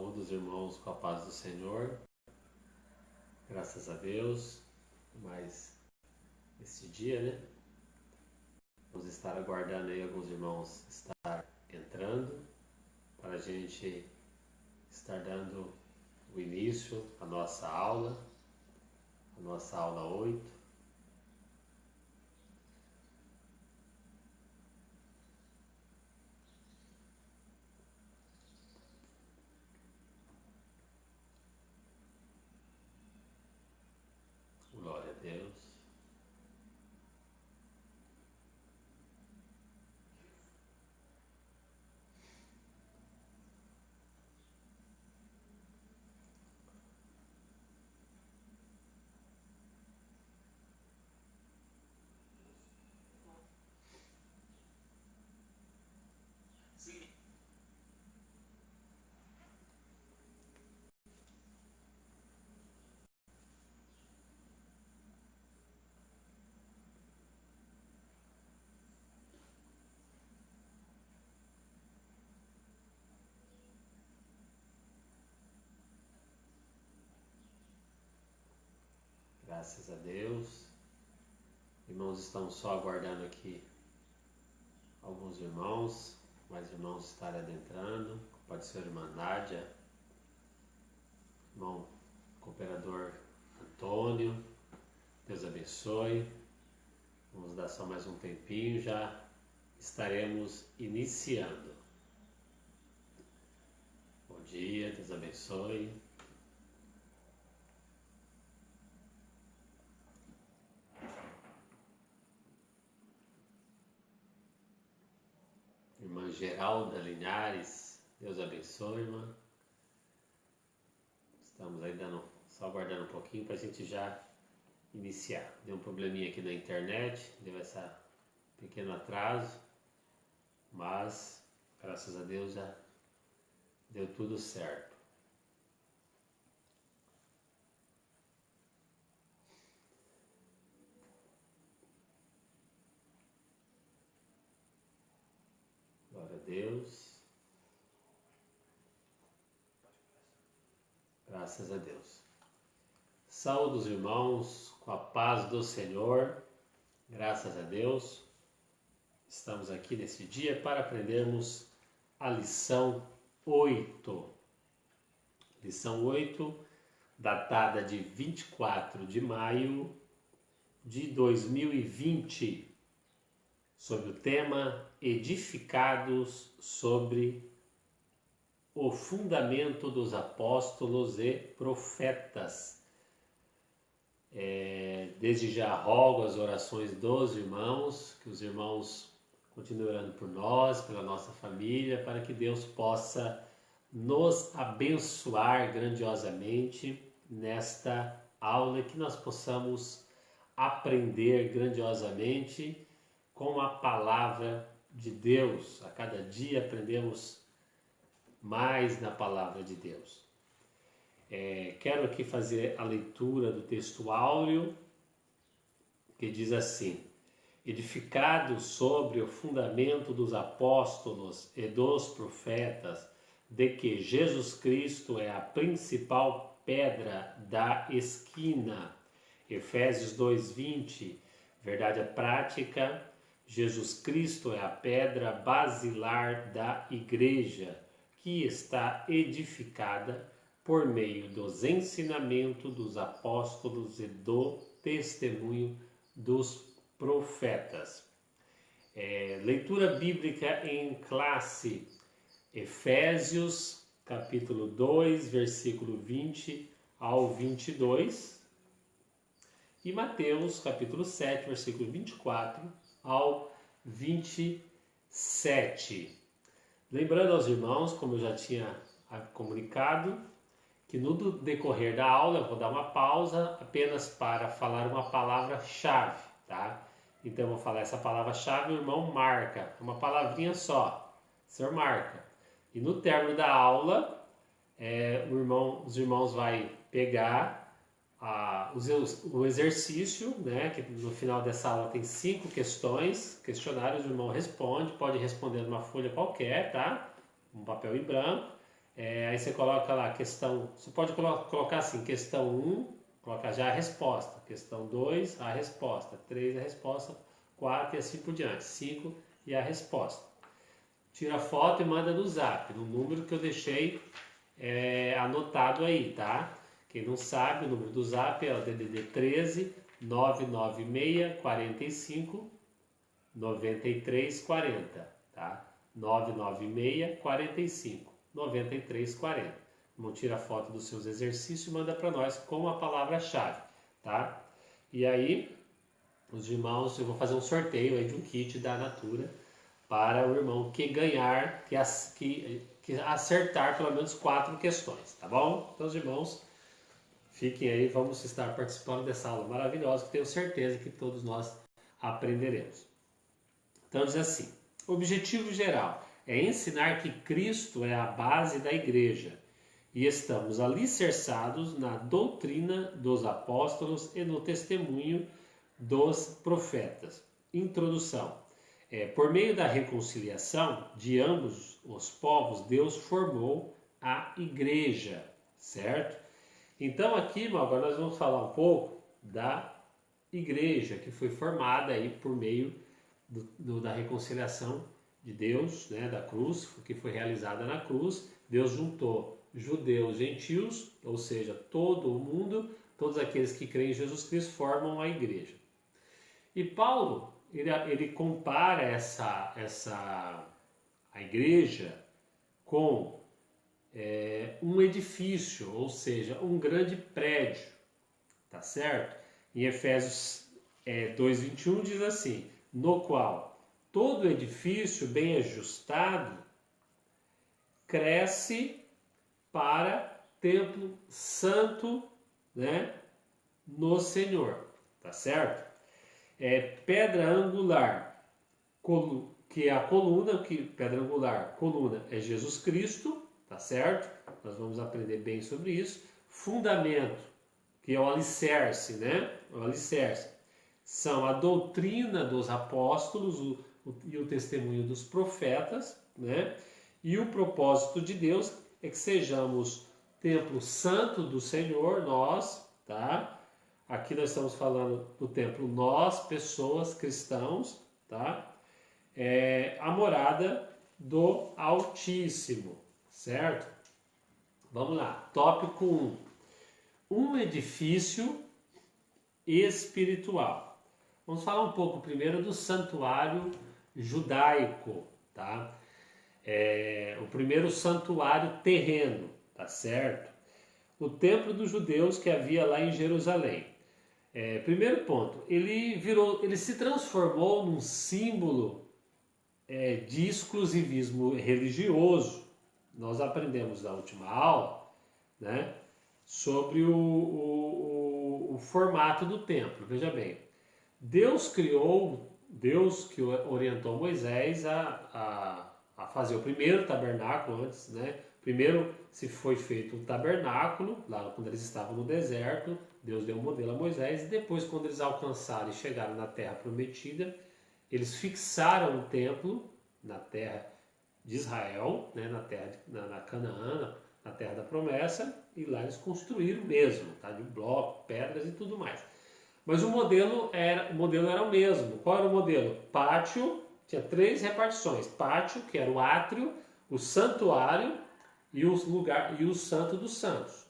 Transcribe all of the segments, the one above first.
Saúde os irmãos com a paz do Senhor. Graças a Deus, mais esse dia, né? Vamos estar aguardando aí alguns irmãos estar entrando para a gente estar dando o início à nossa aula, a nossa aula 8. Glória a Deus. Graças a Deus. Irmãos, estamos só aguardando aqui alguns irmãos, mais irmãos estarem adentrando. Pode ser a irmã Nádia, irmão cooperador Antônio. Deus abençoe. Vamos dar só mais um tempinho, já estaremos iniciando. Bom dia, Deus abençoe. Irmã Geralda Linhares, Deus abençoe, irmã. Estamos aí só aguardando um pouquinho para a gente já iniciar. Deu um probleminha aqui na internet, deu esse pequeno atraso, mas graças a Deus já deu tudo certo. Glória a Deus. Graças a Deus. Saúde os irmãos com a paz do Senhor. Graças a Deus. Estamos aqui nesse dia para aprendermos a lição 8. Lição 8, datada de 24 de maio de 2020, sobre o tema Edificados sobre o fundamento dos apóstolos e profetas. Desde já rogo as orações dos irmãos, que os irmãos continuem orando por nós, pela nossa família, para que Deus possa nos abençoar grandiosamente nesta aula e que nós possamos aprender grandiosamente com a palavra de Deus. A cada dia aprendemos mais na palavra de Deus. Quero aqui fazer a leitura do texto áureo, que diz assim: edificados sobre o fundamento dos apóstolos e dos profetas, de que Jesus Cristo é a principal pedra da esquina. Efésios 2:20, verdade prática, Jesus Cristo é a pedra basilar da igreja, que está edificada por meio dos ensinamentos dos apóstolos e do testemunho dos profetas. Leitura bíblica em classe, Efésios capítulo 2, versículo 20 ao 22, e Mateus capítulo 7, versículo 24 ao 27. Lembrando aos irmãos, como eu já tinha comunicado, que no decorrer da aula eu vou dar uma pausa apenas para falar uma palavra-chave, tá? Então eu vou falar essa palavra-chave, o irmão marca, é uma palavrinha só, o senhor marca. E no término da aula, os irmãos vão pegar o exercício, né? Que no final dessa aula tem 5 questões, questionários, o irmão responde, pode responder numa folha qualquer, tá? Um papel em branco. Aí você coloca lá questão, você pode colocar assim, questão 1, coloca já a resposta, questão 2, a resposta, 3 a resposta, 4 e assim por diante, 5 e a resposta. Tira a foto e manda no zap, no número que eu deixei anotado aí, tá? Quem não sabe, o número do zap é o DDD 13 996 45 93 40, tá? 996 45 93 40. Não tira a foto dos seus exercícios e manda para nós com a palavra-chave, tá? E aí, os irmãos, eu vou fazer um sorteio aí de um kit da Natura para o irmão que ganhar, que acertar pelo menos 4 questões, tá bom? Então, os irmãos, fiquem aí, vamos estar participando dessa aula maravilhosa que tenho certeza que todos nós aprenderemos. Então, diz assim: o objetivo geral é ensinar que Cristo é a base da igreja e estamos alicerçados na doutrina dos apóstolos e no testemunho dos profetas. Introdução. Por meio da reconciliação de ambos os povos, Deus formou a igreja, certo? Então aqui, irmão, agora nós vamos falar um pouco da igreja que foi formada aí por meio da reconciliação de Deus, né, da cruz, que foi realizada na cruz. Deus juntou judeus, gentios, ou seja, todo o mundo, todos aqueles que creem em Jesus Cristo formam a igreja. E Paulo, ele compara a igreja com um edifício, ou seja, um grande prédio, tá certo? Em Efésios 2:21 diz assim: no qual todo edifício bem ajustado cresce para templo santo, né, no Senhor, tá certo? Pedra angular, que é a coluna, pedra angular, coluna é Jesus Cristo, tá certo? Nós vamos aprender bem sobre isso. Fundamento, que é o alicerce, né? O alicerce são a doutrina dos apóstolos e o testemunho dos profetas, né? E o propósito de Deus é que sejamos templo santo do Senhor, nós, tá? Aqui nós estamos falando do templo nós, pessoas, cristãos, tá? A morada do Altíssimo, certo? Vamos lá, tópico 1. Um edifício espiritual. Vamos falar um pouco primeiro do santuário judaico, tá? O primeiro santuário terreno, tá certo? O templo dos judeus que havia lá em Jerusalém. Primeiro ponto, ele se transformou num símbolo de exclusivismo religioso. Nós aprendemos na última aula, né, sobre o formato do templo. Veja bem, Deus que orientou Moisés a fazer o primeiro tabernáculo antes, né? Primeiro se foi feito o tabernáculo, lá quando eles estavam no deserto, Deus deu um modelo a Moisés, e depois quando eles alcançaram e chegaram na terra prometida, eles fixaram o templo na terra de Israel, né? na Canaã, na terra da promessa, e lá eles construíram mesmo, tá? De bloco, pedras e tudo mais. Mas o modelo era o mesmo. Qual era o modelo? Pátio, tinha 3 repartições. Pátio, que era o átrio, o santuário e o Santo dos Santos,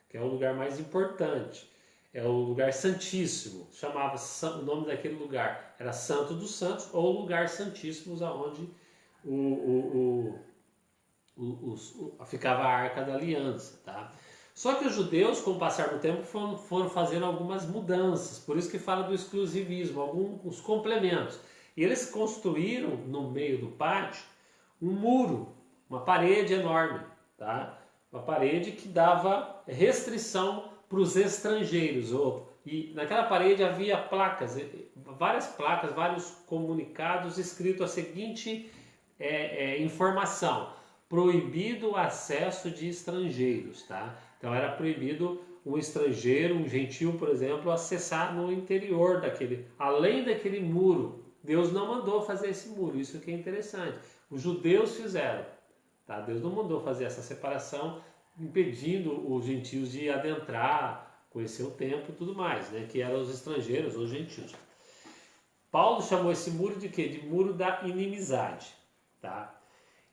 que é o lugar mais importante. É o lugar santíssimo. O nome daquele lugar era Santo dos Santos ou lugar santíssimo, aonde ficava a Arca da Aliança, tá? Só que os judeus, com o passar do tempo, foram fazendo algumas mudanças, por isso que fala do exclusivismo, alguns complementos. E eles construíram, no meio do pátio, um muro, uma parede enorme, tá? Uma parede que dava restrição para os estrangeiros. E naquela parede havia várias placas, vários comunicados escritos a seguinte informação: proibido o acesso de estrangeiros, tá? Então era proibido um estrangeiro, um gentio, por exemplo, acessar no interior além daquele muro. Deus não mandou fazer esse muro, isso que é interessante. Os judeus fizeram, tá? Deus não mandou fazer essa separação, impedindo os gentios de adentrar, conhecer o templo e tudo mais, né? Que eram os estrangeiros, os gentios. Paulo chamou esse muro de quê? De muro da inimizade, tá?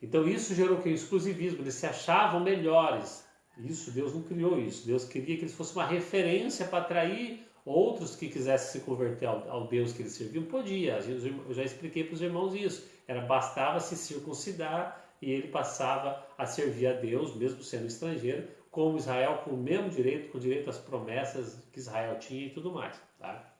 Então isso gerou o quê? O exclusivismo, eles se achavam melhores. Isso, Deus não criou isso. Deus queria que eles fossem uma referência para atrair outros que quisessem se converter ao Deus que eles serviam. Podia, eu já expliquei para os irmãos isso. Bastava se circuncidar e ele passava a servir a Deus, mesmo sendo estrangeiro, como Israel, com o mesmo direito, com direito às promessas que Israel tinha e tudo mais, tá?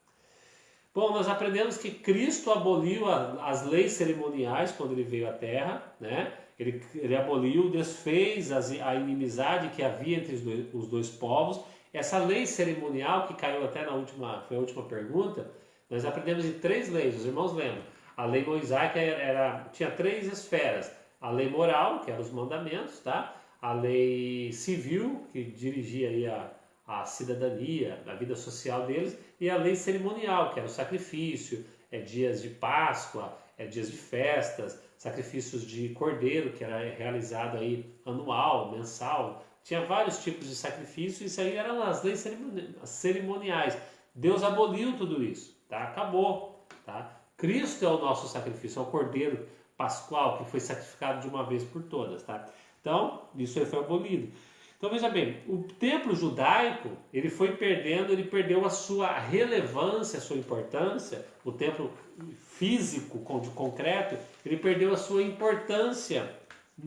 Bom, nós aprendemos que Cristo aboliu as leis cerimoniais quando ele veio à Terra, né? Ele aboliu, desfez a inimizade que havia entre os dois povos. Essa lei cerimonial, que caiu até foi a última pergunta, nós aprendemos em 3 leis, os irmãos lembram. A lei mosaica tinha 3 esferas. A lei moral, que eram os mandamentos, tá? A lei civil, que dirigia aí a cidadania, a vida social deles, e a lei cerimonial, que era o sacrifício, dias de Páscoa, dias de festas, sacrifícios de cordeiro, que era realizado aí anual, mensal. Tinha vários tipos de sacrifício, isso aí eram as leis cerimoniais. Deus aboliu tudo isso, tá? Acabou, tá? Cristo é o nosso sacrifício, é o cordeiro pascual que foi sacrificado de uma vez por todas, tá? Então, isso aí foi abolido. Então veja bem, o templo judaico, ele perdeu a sua relevância, a sua importância, o templo físico, de concreto, ele perdeu a sua importância e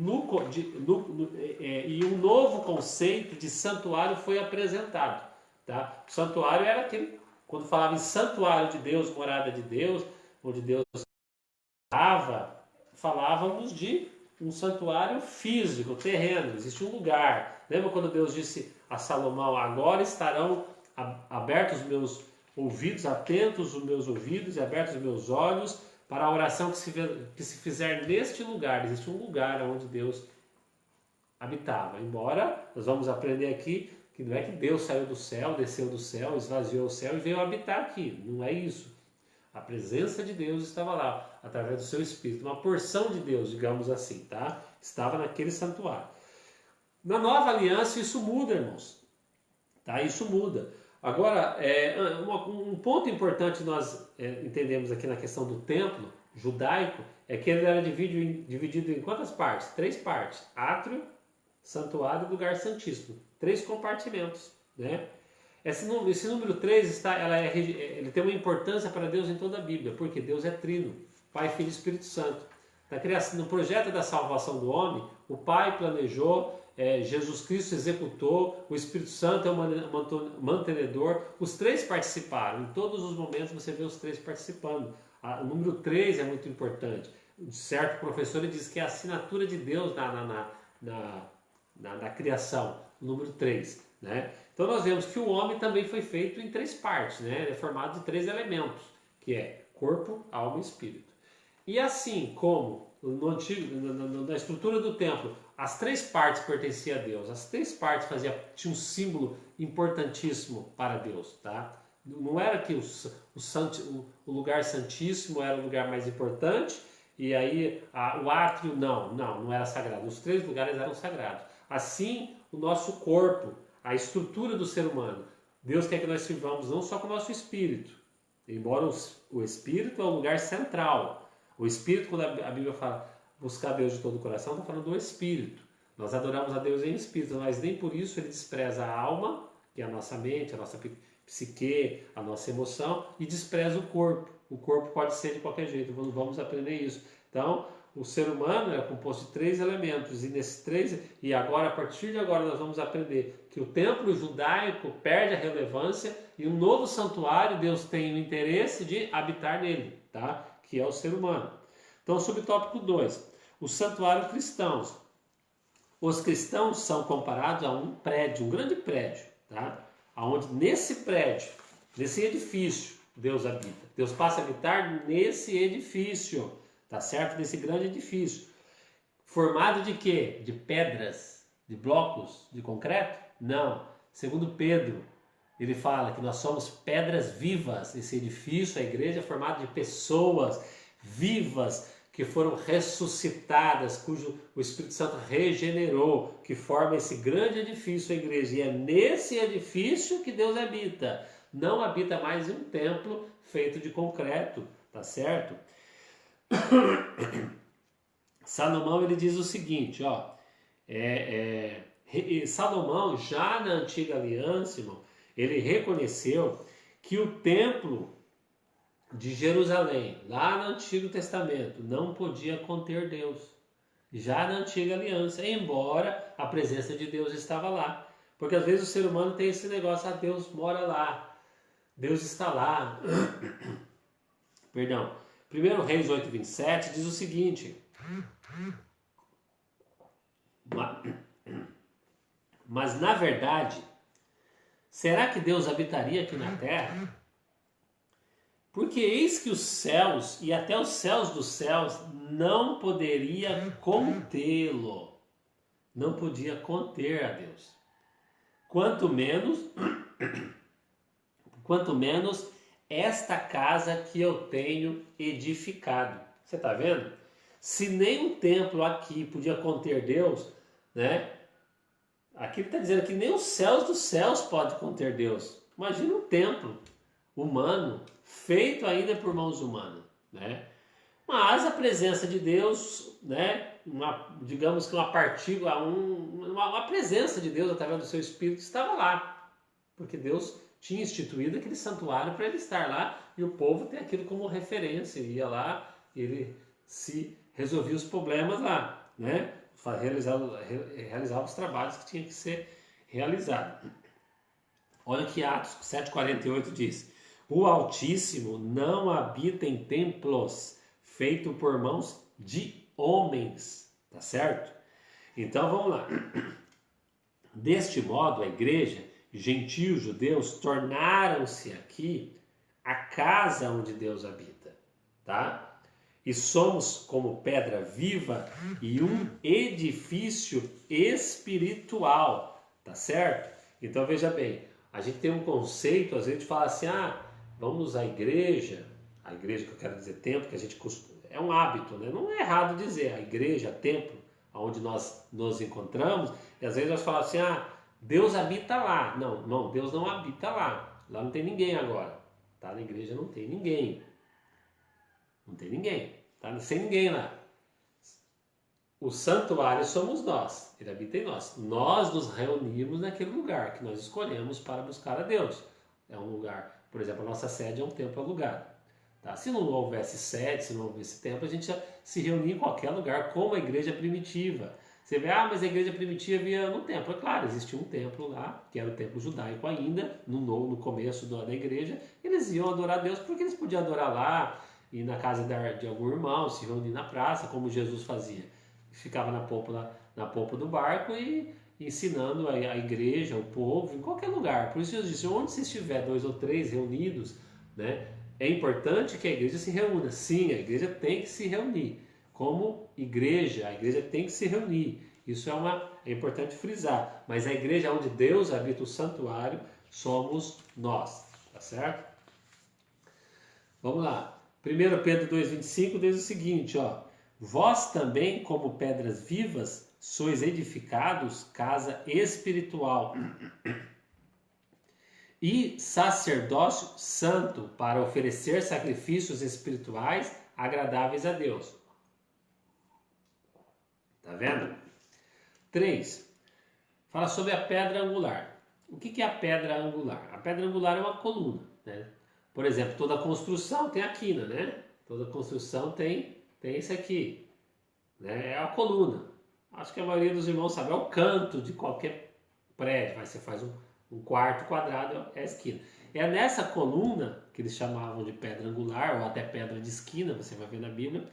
um novo conceito de santuário foi apresentado, tá? O santuário era aquele, quando falava em santuário de Deus, morada de Deus, onde Deus estava, falávamos de um santuário físico, terreno, existe um lugar. Lembra quando Deus disse a Salomão, agora estarão abertos os meus ouvidos, atentos os meus ouvidos e abertos os meus olhos para a oração que se fizer neste lugar. Existe um lugar onde Deus habitava. Embora nós vamos aprender aqui que não é que Deus saiu do céu, desceu do céu, esvaziou o céu e veio habitar aqui. Não é isso. A presença de Deus estava lá, através do seu Espírito. Uma porção de Deus, digamos assim, tá? Estava naquele santuário. Na nova aliança isso muda, irmãos. Tá? Isso muda. Agora, um ponto importante nós entendemos aqui na questão do templo judaico é que ele era dividido em quantas partes? 3 partes. Átrio, santuário e lugar santíssimo. 3 compartimentos, né? Esse número 3 ele tem uma importância para Deus em toda a Bíblia, porque Deus é trino, Pai, Filho e Espírito Santo. No projeto da salvação do homem, o Pai planejou, Jesus Cristo executou, o Espírito Santo é o mantenedor, os 3 participaram, em todos os momentos você vê os 3 participando. O número 3 é muito importante. Um certo professor ele diz que é a assinatura de Deus na criação, o número 3, né? Então nós vemos que o homem também foi feito em 3 partes, né? Ele é formado de 3 elementos, que é corpo, alma e espírito. E assim como na estrutura do templo, as 3 partes pertenciam a Deus, as 3 partes tinham um símbolo importantíssimo para Deus, tá? Não era que o lugar santíssimo era o lugar mais importante e aí o átrio não era sagrado. Os 3 lugares eram sagrados. Assim, o nosso corpo, a estrutura do ser humano. Deus quer que nós sirvamos não só com o nosso espírito, embora o espírito é o lugar central. O espírito, quando a Bíblia fala buscar Deus de todo o coração, está falando do espírito. Nós adoramos a Deus em espírito, mas nem por isso ele despreza a alma, que é a nossa mente, a nossa psique, a nossa emoção, e despreza o corpo. O corpo pode ser de qualquer jeito, vamos aprender isso. Então, o ser humano é composto de 3 elementos, e agora, a partir de agora, nós vamos aprender que o templo judaico perde a relevância e um novo santuário, Deus tem o interesse de habitar nele, tá? Que é o ser humano. Então, subtópico 2, os santuários cristãos. Os cristãos são comparados a um prédio, um grande prédio, tá? Onde nesse prédio, nesse edifício, Deus habita. Deus passa a habitar nesse edifício. Tá certo? Desse grande edifício. Formado de quê? De pedras, de blocos, de concreto? Não. Segundo Pedro, ele fala que nós somos pedras vivas. Esse edifício, a igreja, é formado de pessoas vivas que foram ressuscitadas, cujo o Espírito Santo regenerou, que forma esse grande edifício, a igreja. E é nesse edifício que Deus habita. Não habita mais em um templo feito de concreto, tá certo? Salomão ele diz o seguinte, ó, Salomão já na antiga aliança, irmão, ele reconheceu que o templo de Jerusalém, lá no Antigo Testamento, não podia conter Deus. Já na antiga aliança, embora a presença de Deus estava lá. Porque às vezes o ser humano tem esse negócio, Deus mora lá, Deus está lá. Perdão. 1 Reis 8:27 diz o seguinte: mas na verdade, será que Deus habitaria aqui na terra? Porque eis que os céus e até os céus dos céus não poderia contê-lo. Não podia conter a Deus. Quanto menos esta casa que eu tenho edificado. Você está vendo? Se nem um templo aqui podia conter Deus, né? Aqui ele está dizendo que nem os céus dos céus podem conter Deus. Imagina um templo humano, feito ainda por mãos humanas, né? Mas a presença de Deus, né? Digamos que uma partícula, uma presença de Deus através do seu Espírito estava lá, porque Deus tinha instituído aquele santuário para ele estar lá e o povo tem aquilo como referência, ele ia lá, ele se resolvia os problemas lá, né? Realizava os trabalhos que tinha que ser realizados. Olha que Atos 7,48 diz: o Altíssimo não habita em templos feitos por mãos de homens, tá certo? Então vamos lá. Deste modo, a igreja, gentios, judeus, tornaram-se aqui a casa onde Deus habita, tá? E somos como pedra viva e um edifício espiritual, tá certo? Então veja bem, a gente tem um conceito, às vezes a gente fala assim, vamos à igreja que eu quero dizer templo, que a gente costuma, é um hábito, né? Não é errado dizer, a igreja, templo, onde nós nos encontramos, e às vezes nós falamos assim, Deus habita lá. Não, Deus não habita lá. Lá não tem ninguém agora. Tá? Na igreja não tem ninguém. Não tem ninguém. Tá? Sem ninguém lá. O santuário somos nós. Ele habita em nós. Nós nos reunimos naquele lugar que nós escolhemos para buscar a Deus. É um lugar, por exemplo, a nossa sede é um templo alugado. Tá? Se não houvesse sede, se não houvesse templo, a gente ia se reunir em qualquer lugar, como a igreja primitiva. Você vê, mas a igreja primitiva ia no templo. É claro, existia um templo lá, que era o templo judaico ainda, no começo da igreja. Eles iam adorar a Deus porque eles podiam adorar lá, ir na casa de algum irmão, se reunir na praça, como Jesus fazia. Ficava na polpa do barco e ensinando a igreja, o povo, em qualquer lugar. Por isso Jesus disse, onde se estiver 2 ou 3 reunidos, né, é importante que a igreja se reúna. Sim, a igreja tem que se reunir. Como igreja, a igreja tem que se reunir. Isso é importante frisar. Mas a igreja onde Deus habita, o santuário, somos nós. Tá certo? Vamos lá. 1 Pedro 2,25 diz o seguinte, vós também, como pedras vivas, sois edificados casa espiritual e sacerdócio santo para oferecer sacrifícios espirituais agradáveis a Deus. Tá vendo? 3. Fala sobre a pedra angular. O que é a pedra angular? A pedra angular é uma coluna, né? Por exemplo, toda construção tem a quina, né? Toda construção tem isso aqui, né? É a coluna. Acho que a maioria dos irmãos sabe, é o canto de qualquer prédio. Você faz um quarto quadrado, é a esquina. É nessa coluna, que eles chamavam de pedra angular, ou até pedra de esquina, você vai ver na Bíblia,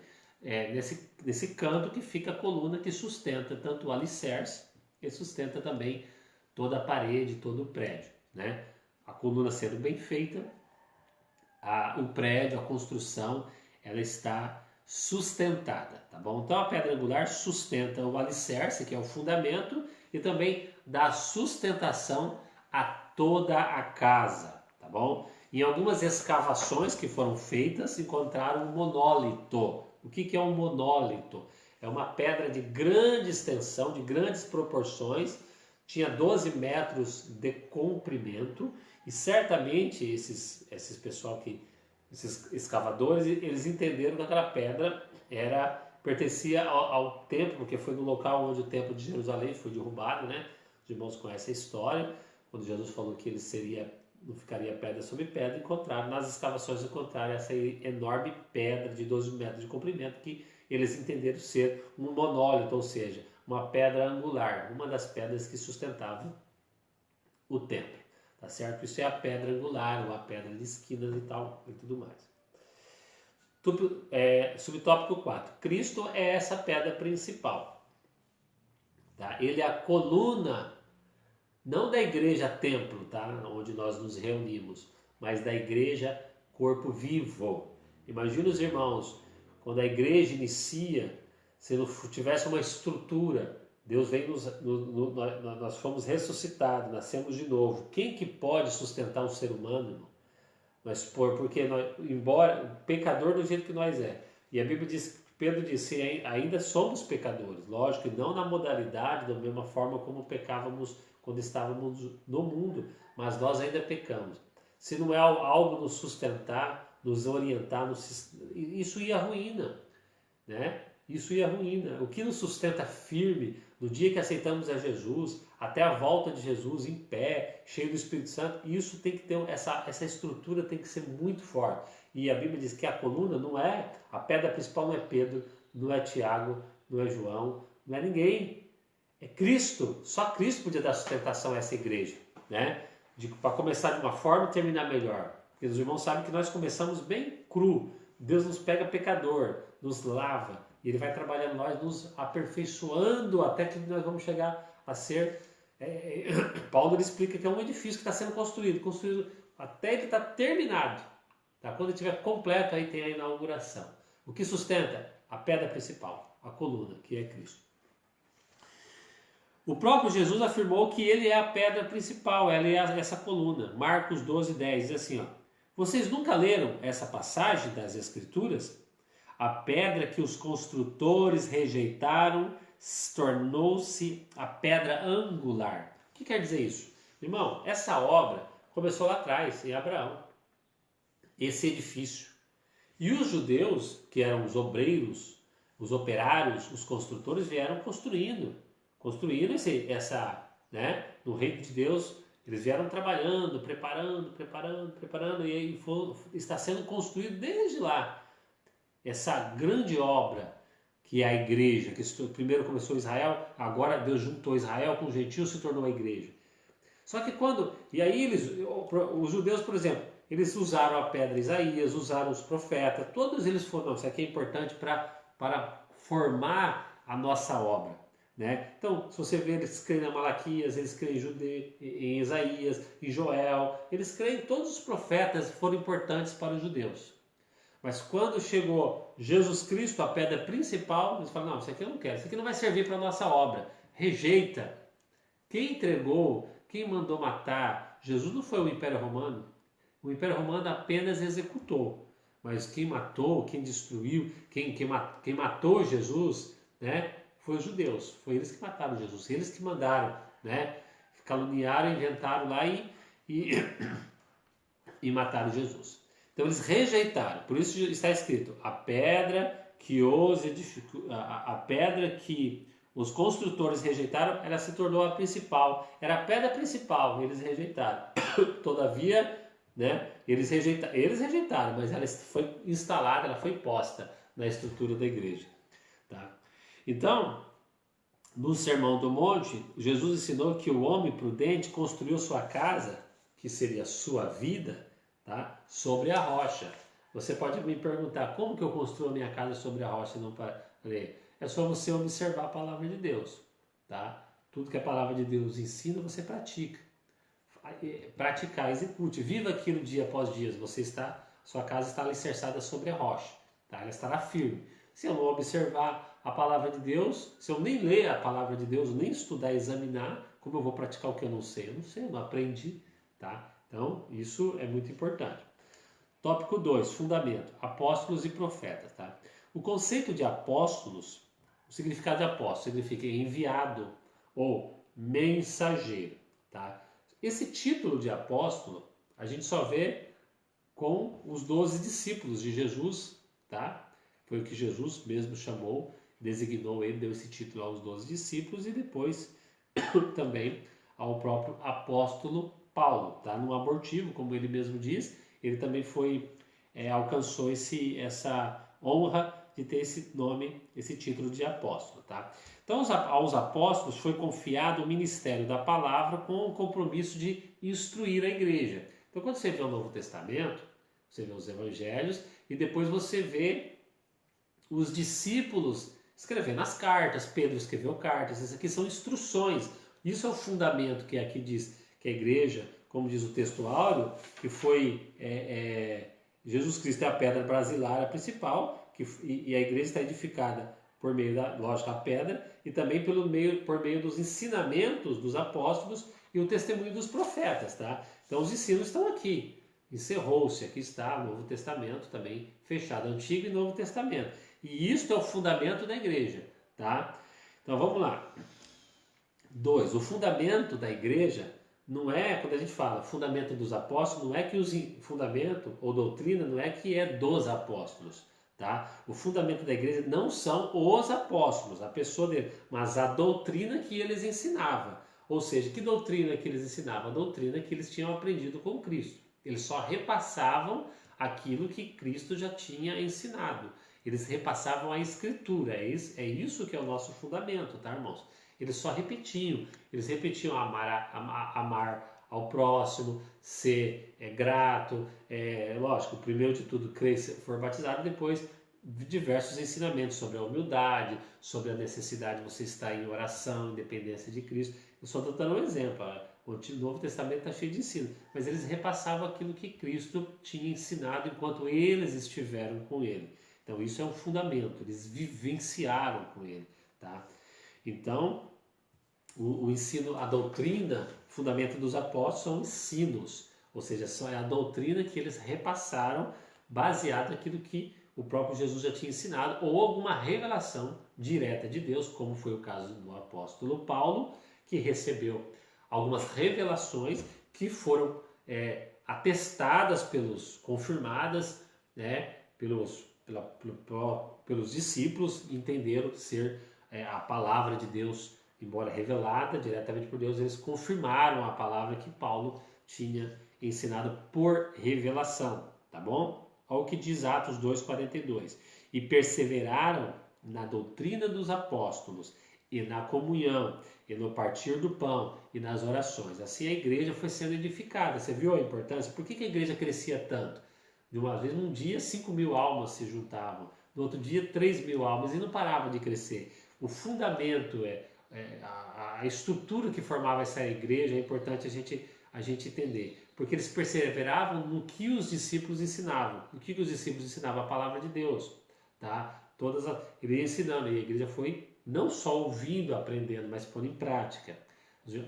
nesse canto que fica a coluna que sustenta tanto o alicerce, e sustenta também toda a parede, todo o prédio, né? A coluna sendo bem feita, o prédio, a construção, ela está sustentada, tá bom? Então a pedra angular sustenta o alicerce, que é o fundamento, e também dá sustentação a toda a casa, tá bom? Em algumas escavações que foram feitas, encontraram um monólito, O que é um monólito? É uma pedra de grande extensão, de grandes proporções, tinha 12 metros de comprimento e certamente esses esses escavadores, eles entenderam que aquela pedra pertencia ao templo, porque foi no local onde o templo de Jerusalém foi derrubado, né? Os irmãos conhecem a história, quando Jesus falou que não ficaria pedra sobre pedra, nas escavações encontraram essa enorme pedra de 12 metros de comprimento que eles entenderam ser um monólito, ou seja, uma pedra angular, uma das pedras que sustentavam o templo, tá certo? Isso é a pedra angular, ou a pedra de esquinas e tal, e tudo mais. Subtópico 4. Cristo é essa pedra principal. Tá? Ele é a coluna, não da igreja templo, tá? Onde nós nos reunimos, mas da igreja corpo vivo. Imagina os irmãos, quando a igreja inicia, se não tivesse uma estrutura, Deus vem nós fomos ressuscitados, nascemos de novo. Quem que pode sustentar um ser humano, irmão? Porque embora pecador do jeito que nós e a Bíblia diz, Pedro disse, ainda somos pecadores, lógico, e não na modalidade, da mesma forma como pecávamos quando estávamos no mundo, mas nós ainda pecamos. Se não é algo nos sustentar, nos orientar, isso ia à ruína, né? Isso ia à ruína. O que nos sustenta firme no dia que aceitamos a Jesus, até a volta de Jesus em pé, cheio do Espírito Santo, isso tem que ter, essa estrutura tem que ser muito forte. E a Bíblia diz que a coluna a pedra principal não é Pedro, não é Tiago, não é João, não é ninguém. É Cristo. Só Cristo podia dar sustentação a essa igreja, né? Para começar de uma forma e terminar melhor. Porque os irmãos sabem que nós começamos bem cru. Deus nos pega pecador, nos lava, e Ele vai trabalhando nós, nos aperfeiçoando até que nós vamos chegar a ser... Paulo ele explica que é um edifício que está sendo construído até que está terminado. Tá? Quando ele estiver completo, aí tem a inauguração. O que sustenta? A pedra principal, a coluna, que é Cristo. O próprio Jesus afirmou que ele é a pedra principal, ela é essa coluna. Marcos 12:10 diz assim, ó, vocês nunca leram essa passagem das Escrituras? A pedra que os construtores rejeitaram tornou-se a pedra angular. O que quer dizer isso? Irmão, essa obra começou lá atrás, em Abraão. Esse edifício. E os judeus, que eram os obreiros, os operários, os construtores, vieram construindo no reino de Deus, eles vieram trabalhando, preparando, e aí está sendo construído desde lá essa grande obra que é a igreja, que primeiro começou Israel, agora Deus juntou Israel com os gentios, se tornou a igreja. Só que os judeus, por exemplo, eles usaram a pedra Isaías, usaram os profetas, todos eles foram, isso aqui é importante para formar a nossa obra. Né? Então, se você vê, eles creem em Malaquias, eles creem em Isaías, em Joel, eles creem, todos os profetas foram importantes para os judeus. Mas quando chegou Jesus Cristo, a pedra principal, eles falam, não, isso aqui eu não quero, isso aqui não vai servir para a nossa obra, rejeita. Quem entregou, quem mandou matar, Jesus não foi o Império Romano, o Império Romano apenas executou, mas quem matou, quem destruiu, quem matou Jesus, né? Foi os judeus, foi eles que mataram Jesus, eles que mandaram, né? Caluniaram, inventaram lá e mataram Jesus. Então eles rejeitaram, por isso está escrito, a pedra que os construtores rejeitaram, ela se tornou a principal, era a pedra principal, eles rejeitaram. Todavia, né? Eles rejeitaram, mas ela foi instalada, ela foi posta na estrutura da igreja. Tá? Então, no Sermão do Monte, Jesus ensinou que o homem prudente construiu sua casa, que seria sua vida, tá? Sobre a rocha. Você pode me perguntar, como que eu construo a minha casa sobre a rocha e não para ler? É só você observar a palavra de Deus. Tá? Tudo que a palavra de Deus ensina, você pratica. Praticar, execute, viva aquilo dia após dia. Sua casa está alicerçada sobre a rocha. Tá? Ela estará firme. Se eu não observar a palavra de Deus, se eu nem ler a palavra de Deus, nem estudar, examinar, como eu vou praticar o que eu não sei? Eu não sei, eu não aprendi. Tá? Então, isso é muito importante. Tópico 2, fundamento, apóstolos e profetas. Tá? O conceito de apóstolos, o significado de apóstolo significa enviado ou mensageiro. Tá? Esse título de apóstolo a gente só vê com os 12 discípulos de Jesus, tá? Foi o que Jesus mesmo chamou, designou ele, deu esse título aos 12 discípulos e depois também ao próprio apóstolo Paulo, tá? No abortivo, como ele mesmo diz, ele também alcançou essa honra de ter esse nome, esse título de apóstolo, tá? Então, aos apóstolos foi confiado o ministério da palavra com o compromisso de instruir a igreja. Então, quando você vê o Novo Testamento, você vê os evangelhos e depois você vê os discípulos escrevendo as cartas, Pedro escreveu cartas, essas aqui são instruções. Isso é o fundamento que aqui diz que a igreja, como diz o texto áureo, que foi Jesus Cristo é a pedra basilar, a principal, e a igreja está edificada por meio da, lógico, a pedra, e também por meio dos ensinamentos dos apóstolos e o testemunho dos profetas, tá? Então os ensinos estão aqui. Encerrou-se, aqui está o Novo Testamento também fechado, Antigo e Novo Testamento. E isto é o fundamento da igreja, tá? Então vamos lá. 2. O fundamento da igreja não é, quando a gente fala fundamento dos apóstolos, não é que fundamento ou doutrina não é que é dos apóstolos, tá? O fundamento da igreja não são os apóstolos, a pessoa dele, mas a doutrina que eles ensinavam. Ou seja, que doutrina que eles ensinavam? A doutrina que eles tinham aprendido com Cristo. Eles só repassavam aquilo que Cristo já tinha ensinado. Eles repassavam a Escritura. É isso que é o nosso fundamento, tá, irmãos? Eles só repetiam. Eles repetiam amar ao próximo, ser grato. Lógico, primeiro de tudo, crer, for batizado, depois diversos ensinamentos sobre a humildade, sobre a necessidade de você estar em oração, em dependência de Cristo. Eu só estou dando um exemplo. O Novo Testamento está cheio de ensino, mas eles repassavam aquilo que Cristo tinha ensinado enquanto eles estiveram com ele. Então isso é um fundamento, eles vivenciaram com ele, tá? Então o ensino, a doutrina, fundamento dos apóstolos são ensinos, ou seja, só é a doutrina que eles repassaram baseado naquilo que o próprio Jesus já tinha ensinado ou alguma revelação direta de Deus, como foi o caso do apóstolo Paulo, que recebeu algumas revelações que foram atestadas confirmadas, né, pelos discípulos, entenderam ser a palavra de Deus, embora revelada diretamente por Deus, eles confirmaram a palavra que Paulo tinha ensinado por revelação, tá bom? Olha o que diz Atos 2,42. E perseveraram na doutrina dos apóstolos, e na comunhão, e no partir do pão, e nas orações. Assim a igreja foi sendo edificada. Você viu a importância? Por que a igreja crescia tanto? De uma vez, num dia, 5.000 almas se juntavam. No outro dia, 3.000 almas. E não parava de crescer. O fundamento, a estrutura que formava essa igreja, é importante a gente entender. Porque eles perseveravam no que os discípulos ensinavam. O que os discípulos ensinavam? A palavra de Deus. Tá? Ele ia ensinando. E a igreja foi não só ouvindo, aprendendo, mas pondo em prática.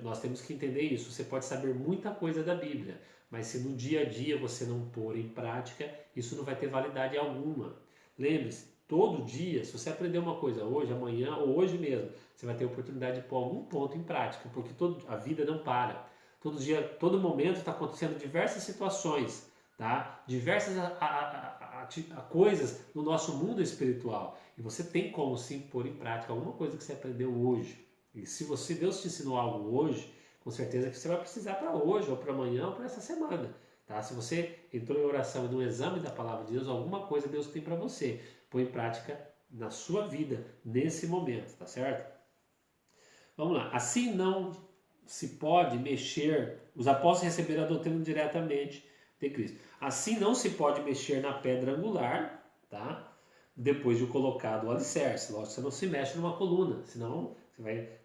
Nós temos que entender isso. Você pode saber muita coisa da Bíblia, mas se no dia a dia você não pôr em prática, isso não vai ter validade alguma. Lembre-se, todo dia, se você aprender uma coisa hoje, amanhã ou hoje mesmo, você vai ter a oportunidade de pôr algum ponto em prática, porque a vida não para. Todo dia, todo momento está acontecendo diversas situações, tá? Diversas coisas no nosso mundo espiritual. E você tem como sim pôr em prática alguma coisa que você aprendeu hoje. E se Deus te ensinou algo hoje, com certeza que você vai precisar para hoje, ou para amanhã, ou para essa semana. Tá? Se você entrou em oração e no exame da palavra de Deus, alguma coisa Deus tem para você. Põe em prática na sua vida, nesse momento, tá certo? Vamos lá. Assim não se pode mexer, os apóstolos receberam a doutrina diretamente de Cristo. Assim não se pode mexer na pedra angular, tá? Depois de colocado o alicerce. Lógico, você não se mexe numa coluna, senão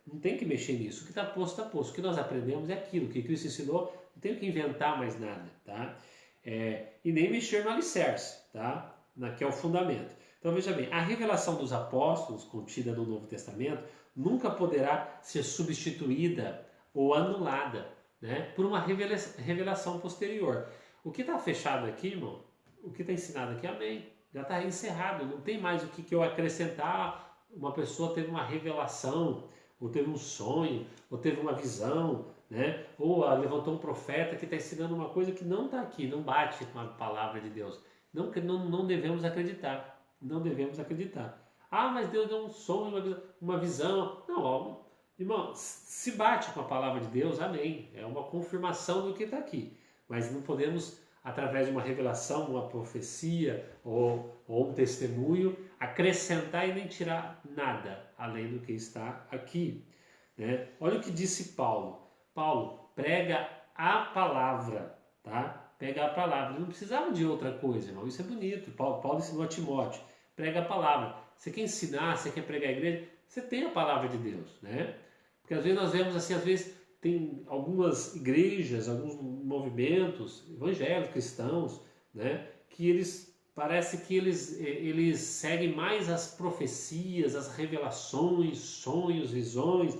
não tem que mexer nisso. O que está posto, está posto. O que nós aprendemos é aquilo que Cristo ensinou, não tem que inventar mais nada, tá? E nem mexer no alicerce, tá? Que é o fundamento. Então veja bem, a revelação dos apóstolos, contida no Novo Testamento, nunca poderá ser substituída ou anulada, né, por uma revelação posterior. O que está fechado aqui, irmão, o que está ensinado aqui, amém. Já está encerrado, não tem mais o que eu acrescentar. Uma pessoa teve uma revelação, ou teve um sonho, ou teve uma visão, né? Ou levantou um profeta que está ensinando uma coisa que não está aqui, não bate com a palavra de Deus. Não devemos acreditar, não devemos acreditar. Ah, mas Deus deu um sonho, uma visão. Não, ó, irmão, se bate com a palavra de Deus, amém. É uma confirmação do que está aqui. Mas não podemos, através de uma revelação, uma profecia ou um testemunho, acrescentar e nem tirar nada além do que está aqui, né? Olha o que disse Paulo. Paulo prega a palavra, tá? Pega a palavra. Ele não precisava de outra coisa, irmão. Isso é bonito. Paulo ensinou a Timóteo. Prega a palavra. Você quer ensinar, você quer pregar a igreja, você tem a palavra de Deus, né? Porque às vezes nós vemos assim, às vezes tem algumas igrejas, alguns movimentos evangélicos, cristãos, né? Que parece que eles seguem mais as profecias, as revelações, sonhos, visões,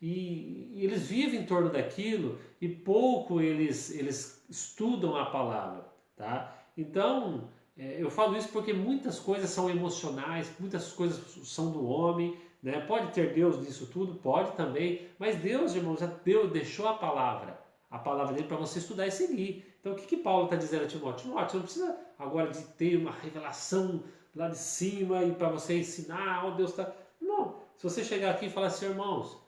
e eles vivem em torno daquilo e pouco eles estudam a palavra, tá? Então, eu falo isso porque muitas coisas são emocionais, muitas coisas são do homem, né? Pode ter Deus nisso tudo, pode também, mas Deus, irmãos, deixou a palavra dele para você estudar e seguir. Então, o que Paulo está dizendo a Timóteo? Timóteo, você não precisa agora de ter uma revelação lá de cima e para você ensinar, oh, Deus está... Não, se você chegar aqui e falar assim, irmãos,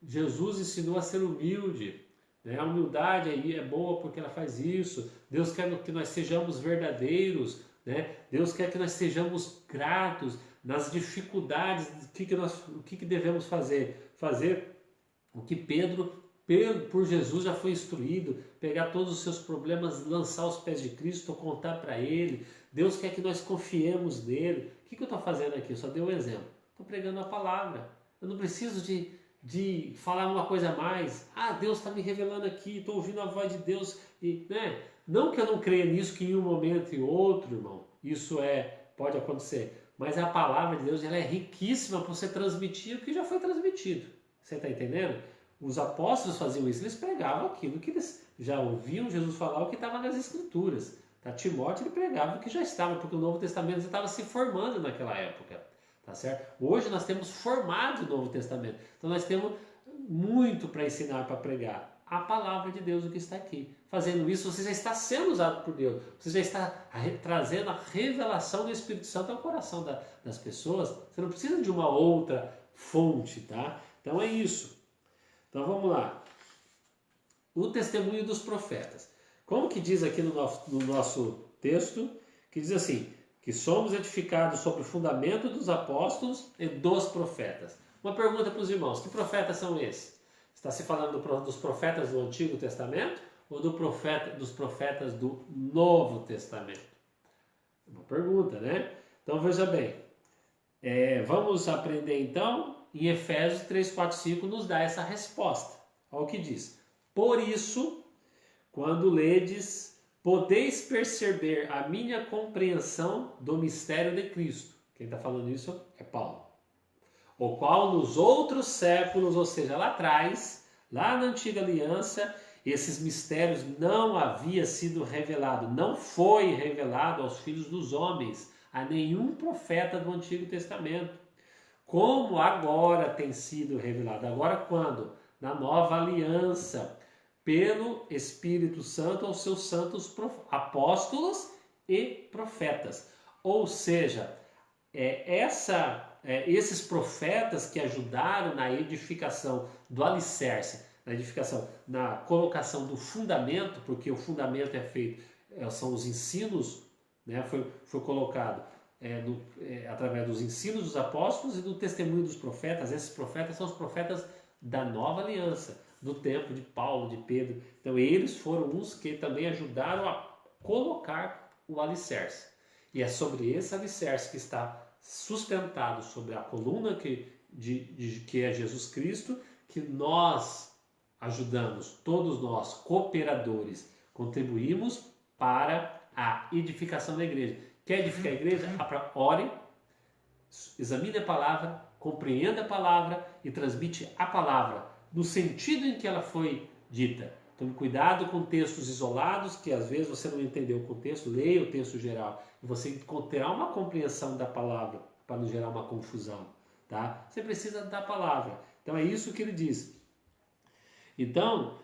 Jesus ensinou a ser humilde, né? A humildade aí é boa porque ela faz isso. Deus quer que nós sejamos verdadeiros, né? Deus quer que nós sejamos gratos nas dificuldades. O que devemos fazer? Fazer o que Pedro, por Jesus, já foi instruído, pegar todos os seus problemas, lançar aos pés de Cristo, contar para Ele. Deus quer que nós confiemos nele. O que eu estou fazendo aqui? Eu só dei um exemplo. Estou pregando a palavra. Eu não preciso de falar uma coisa a mais. Ah, Deus está me revelando aqui, estou ouvindo a voz de Deus. Né? Não que eu não creia nisso, que em um momento e outro, irmão, isso pode acontecer. Mas a palavra de Deus ela é riquíssima para você transmitir o que já foi transmitido. Você está entendendo? Os apóstolos faziam isso, eles pregavam aquilo que eles já ouviam Jesus falar, o que estava nas Escrituras. Tá? Timóteo ele pregava o que já estava, porque o Novo Testamento já estava se formando naquela época. Tá certo? Hoje nós temos formado o Novo Testamento. Então nós temos muito para ensinar, para pregar. A palavra de Deus, o que está aqui. Fazendo isso, você já está sendo usado por Deus. Você já está trazendo a revelação do Espírito Santo ao coração das pessoas. Você não precisa de uma outra fonte, tá? Então é isso. Então vamos lá. O testemunho dos profetas. Como que diz aqui no nosso texto? Que diz assim, que somos edificados sobre o fundamento dos apóstolos e dos profetas. Uma pergunta para os irmãos, que profetas são esses? Está se falando dos profetas do Antigo Testamento ou dos profetas do Novo Testamento? Uma pergunta, né? Então veja bem, vamos aprender então, em Efésios 3, 4, 5 nos dá essa resposta. Olha o que diz. Por isso, quando ledes, podeis perceber a minha compreensão do mistério de Cristo. Quem está falando isso é Paulo. O qual nos outros séculos, ou seja, lá atrás, lá na antiga aliança, esses mistérios não havia sido revelado, não foi revelado aos filhos dos homens, a nenhum profeta do Antigo Testamento. Como agora tem sido revelado. Agora quando? Na nova aliança, pelo Espírito Santo aos seus santos apóstolos e profetas. Ou seja, esses profetas que ajudaram na edificação do alicerce, na colocação do fundamento, porque o fundamento é feito, são os ensinos, né, foi colocado através dos ensinos dos apóstolos e do testemunho dos profetas. Esses profetas são os profetas da nova aliança, do tempo de Paulo, de Pedro. Então eles foram uns que também ajudaram a colocar o alicerce. E é sobre esse alicerce que está sustentado sobre a coluna que é Jesus Cristo, que nós ajudamos, todos nós, cooperadores, contribuímos para a edificação da igreja. Quer edificar a igreja? Ore, examine a palavra, compreenda a palavra e transmite a palavra no sentido em que ela foi dita. Tome cuidado com textos isolados, que às vezes você não entendeu o contexto, leia o texto geral e você terá uma compreensão da palavra para não gerar uma confusão, tá? Você precisa da palavra. Então é isso que ele diz. Então,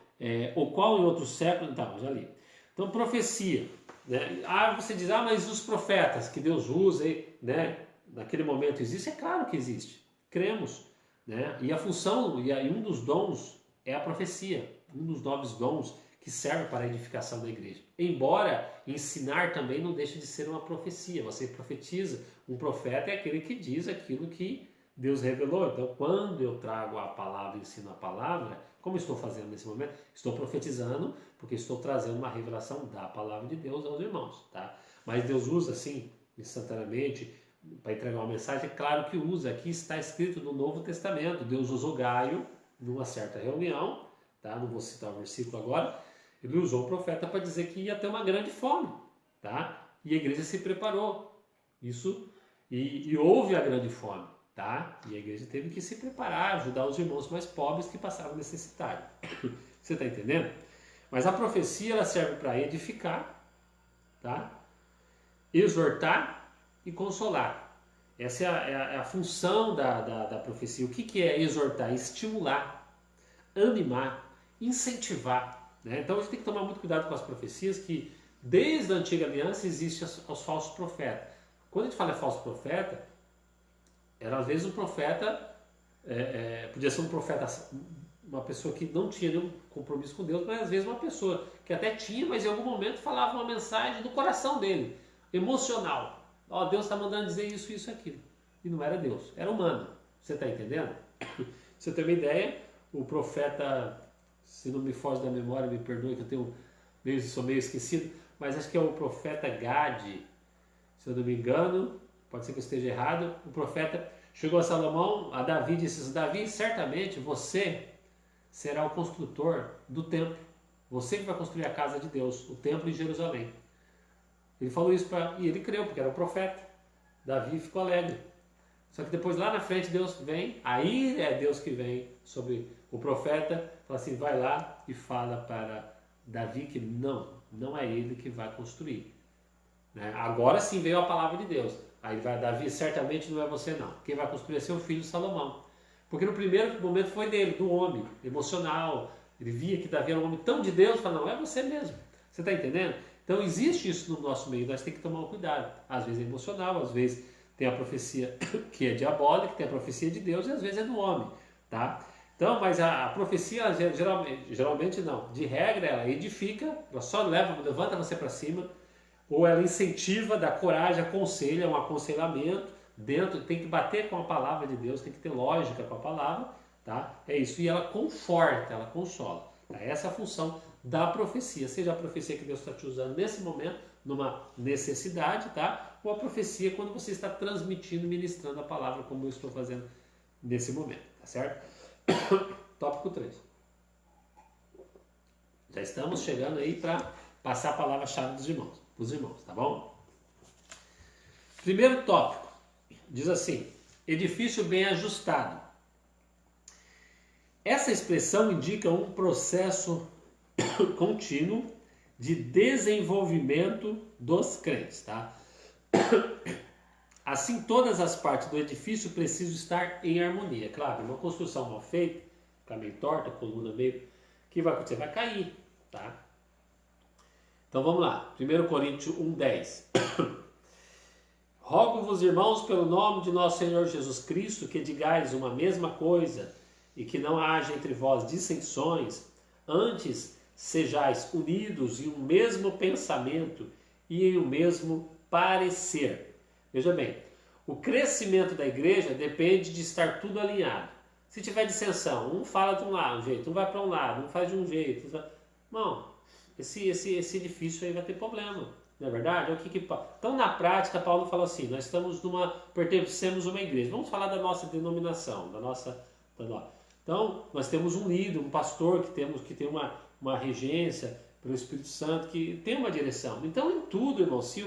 o qual em outro século... Então, já li. Então, profecia. Né? Você diz, mas os profetas que Deus usa, né? Naquele momento existe? É claro que existe. Cremos. Né? E a função, e um dos dons é a profecia. Um dos 9 dons que serve para a edificação da igreja. Embora ensinar também não deixa de ser uma profecia. Você profetiza. Um profeta é aquele que diz aquilo que Deus revelou. Então, quando eu trago a palavra, ensino a palavra, como estou fazendo nesse momento? Estou profetizando, porque estou trazendo uma revelação da palavra de Deus aos irmãos, tá? Mas Deus usa, assim, instantaneamente, para entregar uma mensagem, é claro que usa. Aqui está escrito no Novo Testamento. Deus usou Gaio numa certa reunião, tá? Não vou citar o versículo agora. Ele usou o profeta para dizer que ia ter uma grande fome, tá? E a igreja se preparou. Isso, e houve a grande fome. Tá? E a igreja teve que se preparar, ajudar os irmãos mais pobres que passavam necessidade. Você está entendendo? Mas a profecia ela serve para edificar, tá? Exortar e consolar. Essa é a função da profecia. O que é exortar? Estimular, animar, incentivar. Né? Então a gente tem que tomar muito cuidado com as profecias, que desde a antiga aliança existem os falsos profetas. Quando a gente fala falso profeta, era às vezes um profeta, podia ser um profeta, uma pessoa que não tinha nenhum compromisso com Deus, mas às vezes uma pessoa que até tinha, mas em algum momento falava uma mensagem do coração dele, emocional. Deus está mandando dizer isso, isso, aquilo. E não era Deus, era humano. Você está entendendo? Pra você ter uma ideia, o profeta, se não me foge da memória, me perdoe que eu sou meio esquecido, mas acho que é o profeta Gade, se eu não me engano. Pode ser que eu esteja errado. O profeta chegou a Salomão, a Davi, disse: Davi, certamente você será o construtor do templo. Você que vai construir a casa de Deus, o templo em Jerusalém. Ele falou isso e ele creu, porque era um profeta. Davi ficou alegre. Só que depois lá na frente Deus vem, aí é Deus que vem sobre o profeta, fala assim: vai lá e fala para Davi que não é ele que vai construir. Né? Agora sim veio a palavra de Deus. Aí vai, Davi, certamente não é você não. Quem vai construir é seu filho Salomão. Porque no primeiro momento foi dele, do homem, emocional. Ele via que Davi era um homem tão de Deus, fala, não, é você mesmo. Você está entendendo? Então existe isso no nosso meio, nós temos que tomar um cuidado. Às vezes é emocional, às vezes tem a profecia que é diabólica, tem a profecia de Deus e às vezes é do homem. Tá? Então, mas a profecia, geralmente não. De regra, ela edifica, ela só levanta você para cima, ou ela incentiva, dá coragem, aconselha, um aconselhamento, dentro, tem que bater com a palavra de Deus, tem que ter lógica com a palavra, tá? É isso, e ela conforta, ela consola. Tá? Essa é a função da profecia, seja a profecia que Deus está te usando nesse momento, numa necessidade, tá? Ou a profecia quando você está transmitindo, ministrando a palavra, como eu estou fazendo nesse momento, tá certo? Tópico 3. Já estamos chegando aí para passar a palavra-chave dos irmãos, tá bom? Primeiro tópico, diz assim: edifício bem ajustado. Essa expressão indica um processo contínuo de desenvolvimento dos crentes, tá? Assim, todas as partes do edifício precisam estar em harmonia. Claro, uma construção mal feita, ficar meio torta, coluna meio, que vai acontecer? Vai cair, tá? Então vamos lá, 1 Coríntios 1,10. Rogo-vos, irmãos, pelo nome de nosso Senhor Jesus Cristo, que digais uma mesma coisa e que não haja entre vós dissensões, antes sejais unidos em um mesmo pensamento e em um mesmo parecer. Veja bem, o crescimento da igreja depende de estar tudo alinhado. Se tiver dissensão, um fala de um jeito, um vai para um lado, um faz de um jeito. Não, esse edifício aí vai ter problema, não é verdade? Então, na prática, Paulo fala assim: nós pertencemos a uma igreja. Vamos falar da nossa denominação, Então, nós temos um líder, um pastor que tem uma regência pelo Espírito Santo, que tem uma direção. Então, em tudo, irmão, se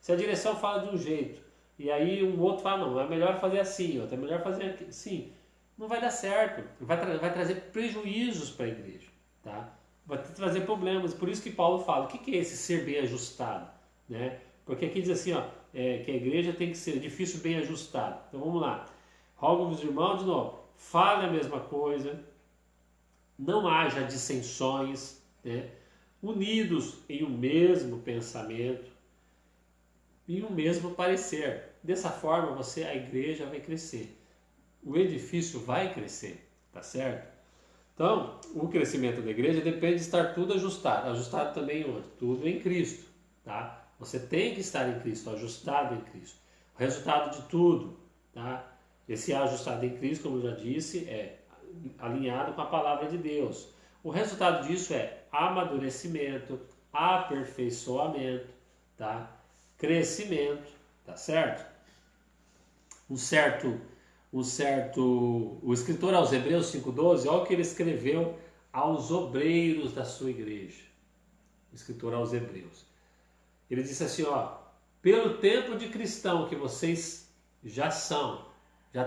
a direção fala de um jeito, e aí um outro fala, não, é melhor fazer assim, outro é melhor fazer assim, não vai dar certo, vai trazer prejuízos para a igreja, tá? vai trazer problemas. Por isso que Paulo fala, o que é esse ser bem ajustado? Né? Porque aqui diz assim, ó, que a igreja tem que ser edifício bem ajustado. Então vamos lá. Rogo-vos, irmãos, de novo, fale a mesma coisa, não haja dissensões, né? Unidos em um mesmo pensamento, em um mesmo parecer. Dessa forma, a igreja vai crescer. O edifício vai crescer, tá certo? Então, o crescimento da igreja depende de estar tudo ajustado. Ajustado também onde? Tudo em Cristo, tá? Você tem que estar em Cristo, ajustado em Cristo. O resultado de tudo, tá? Esse ajustado em Cristo, como eu já disse, é alinhado com a palavra de Deus. O resultado disso é amadurecimento, aperfeiçoamento, tá? Crescimento, tá certo? O escritor aos Hebreus 5,12, olha o que ele escreveu aos obreiros da sua igreja. O escritor aos Hebreus. Ele disse assim, ó, pelo tempo de cristão que vocês já